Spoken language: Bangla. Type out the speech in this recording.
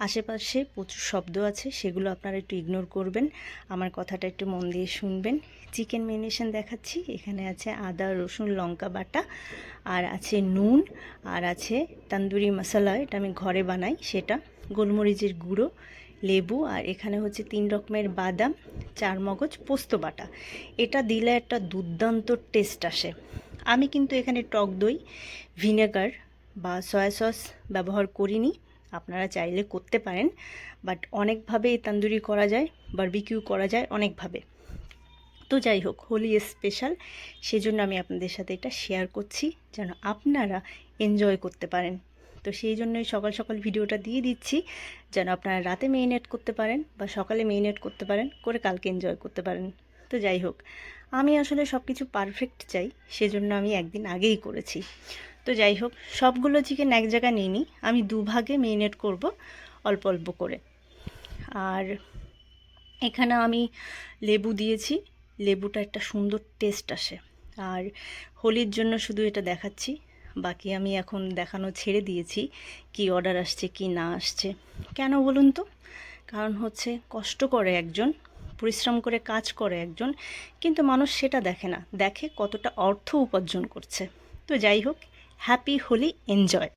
আশেপাশে প্রচুর শব্দ আছে, সেগুলো আপনারা একটু ইগনোর করবেন, আমার কথাটা একটু মন দিয়ে শুনবেন। চিকেন ম্যারিনেশন দেখাচ্ছি। এখানে আছে আদা রসুন লঙ্কা বাটা, আর আছে নুন, আর আছে তন্দুরি মশলা, এটা আমি ঘরে বানাই সেটা, গোলমরিচের গুঁড়ো, লেবু, আর এখানে হচ্ছে 3 রকমের বাদাম, 4 মগজ, পোস্ত বাটা। এটা দিলে একটা দুর্দান্ত টেস্ট আসে। আমি কিন্তু এখানে টক দই, ভিনেগার বা সয়া সস ব্যবহার করিনি। আপনারা চাইলে করতে পারেন, বাট অনেকভাবে এই তান্দুরি করা যায়, বারবিকিউ করা যায় অনেকভাবে। তো যাই হোক, হোলি স্পেশাল, সেজন্য আমি আপনাদের সাথে এটা শেয়ার করছি যেন আপনারা এনজয় করতে পারেন। তো সেই জন্যই সকাল সকাল ভিডিওটা দিয়ে দিচ্ছি, যেন আপনারা রাতে মেরিনেট করতে পারেন বা সকালে মেরিনেট করতে পারেন, করে কালকে এনজয় করতে পারেন। তো যাই হোক, আমি আসলে সব কিছু পারফেক্ট চাই, সেজন্য আমি একদিন আগেই করেছি। তো যাই হোক, সবগুলো চিকেন এক জায়গায় নিয়ে নিই, আমি দুভাগে মেরিনেট করব অল্প অল্প করে। আর এখানে আমি লেবু দিয়েছি, লেবুটা একটা সুন্দর টেস্ট আসে। আর হোলির জন্য শুধু এটা দেখাচ্ছি, বাকি আমি এখন দেখানো ছেড়ে দিয়েছি কি অর্ডার আসছে কি না আসছে। কেন বলুন তো? কারণ হচ্ছে কষ্ট করে একজন, পরিশ্রম করে কাজ করে একজন, কিন্তু মানুষ সেটা দেখে না, দেখে কতটা অর্থ উপার্জন করছে। তো যাই হোক, হ্যাপি হোলি, এনজয়।